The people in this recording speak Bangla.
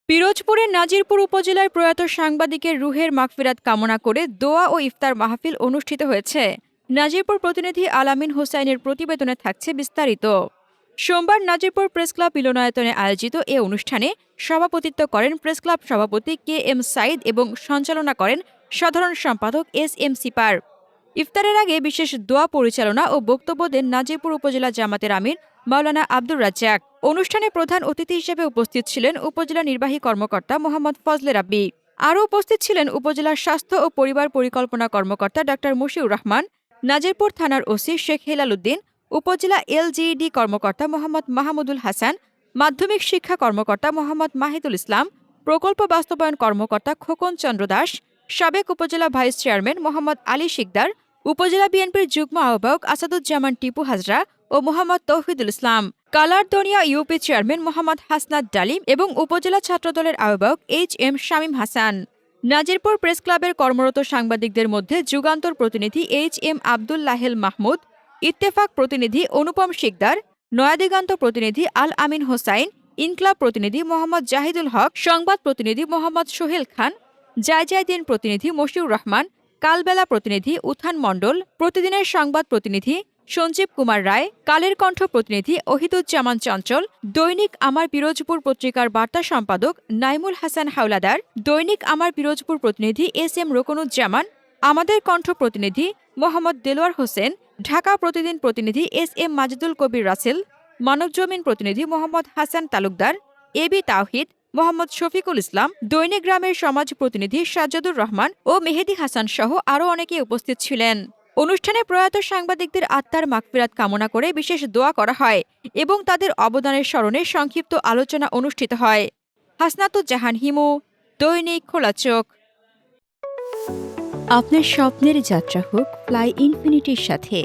পিরোজপুরের নাজিরপুর উপজেলায় প্রয়াত সাংবাদিকের রুহের মাগফিরাত কামনা করে দোয়া ও ইফতার মাহফিল অনুষ্ঠিত হয়েছে। নাজিরপুর প্রতিনিধি আলামিন হোসাইনের প্রতিবেদনে থাকছে বিস্তারিত। সোমবার নাজিরপুর প্রেসক্লাব মিলনায়তনে আয়োজিত এ অনুষ্ঠানে সভাপতিত্ব করেন প্রেসক্লাব সভাপতি কে এম সাইদ এবং সঞ্চালনা করেন সাধারণ সম্পাদক এস এম সিপার। ইফতারের আগে বিশেষ দোয়া পরিচালনা ও বক্তব্য দেন নাজিরপুর উপজেলা জামাতের আমির মাওলানা আব্দুর রাজ্জাক। অনুষ্ঠানে প্রধান অতিথি হিসেবে উপস্থিত ছিলেন উপজেলা নির্বাহী কর্মকর্তা মোহাম্মদ ফজলে রাব্বি। আরও উপস্থিত ছিলেন উপজেলার স্বাস্থ্য ও পরিবার পরিকল্পনা কর্মকর্তা ডা মশিউর রহমান, নাজিরপুর থানার ওসি শেখ হেলাল উদ্দিন, উপজেলা এলজিইডি কর্মকর্তা মোহাম্মদ মাহমুদুল হাসান, মাধ্যমিক শিক্ষা কর্মকর্তা মোহাম্মদ মাহিদুল ইসলাম, প্রকল্প বাস্তবায়ন কর্মকর্তা খোকন চন্দ্র দাস, সাবেক উপজেলা ভাইস চেয়ারম্যান মোহাম্মদ আলী শিকদার, উপজেলা বিএনপির যুগ্ম আহ্বায়ক আসাদুজ্জামান টিপু হাজরা ও মোহাম্মদ তৌহিদুল ইসলাম, কালারদনিয়া ইউপি চেয়ারম্যান মোহাম্মদ হাসনাত ডালিম এবং উপজেলা ছাত্রদলের আহ্বায়ক H M Shamim Hasan. Nazirpur press ক্লাবের কর্মরত সাংবাদিকদের মধ্যে যুগান্তর প্রতিনিধি এইচ এম আব্দুল লাহেল মাহমুদ, ইত্তেফাক প্রতিনিধি অনুপম শিকদার, নয়াদিগান্ত প্রতিনিধি আল আমিন হোসাইন, ইনকলাব প্রতিনিধি মোহাম্মদ জাহিদুল হক, সংবাদ প্রতিনিধি মোহাম্মদ সোহেল খান, জায়জায়দিন প্রতিনিধি মশিউর রহমান, কালবেলা প্রতিনিধি উত্থান মণ্ডল, প্রতিদিনের সংবাদ প্রতিনিধি সঞ্জীব কুমার রায়, কালের কণ্ঠ প্রতিনিধি ওহিদুজ্জামান চঞ্চল, দৈনিক আমার পিরোজপুর পত্রিকার বার্তা সম্পাদক নাইমুল হাসান হাওলাদার, দৈনিক আমার পিরোজপুর প্রতিনিধি এস এম রোকনুজ্জামান, আমাদের কণ্ঠ প্রতিনিধি মোহাম্মদ দেলোয়ার হোসেন, ঢাকা প্রতিদিন প্রতিনিধি এস এম মাজিদুল কবির রাসেল, মানবজমিন প্রতিনিধি মোহাম্মদ হাসান তালুকদার, এবি তাওহিদ, মোহাম্মদ শফিকুল ইসলাম, দৈনিক গ্রামের সমাজ প্রতিনিধি সাজ্জাদুর রহমান ও মেহেদি হাসান সহ আরও অনেকে উপস্থিত ছিলেন। অনুষ্ঠানে প্রয়াত সাংবাদিকদের আত্মার মাগফিরাত কামনা করে বিশেষ দোয়া করা হয় এবং তাদের অবদানের স্মরণে সংক্ষিপ্ত আলোচনা অনুষ্ঠিত হয়। হাসনাতুজ্জাহান হিমু, দৈনিক খোলা চোখ। আপনার স্বপ্নের যাত্রা হোক ফ্লাই ইনফিনিটির সাথে।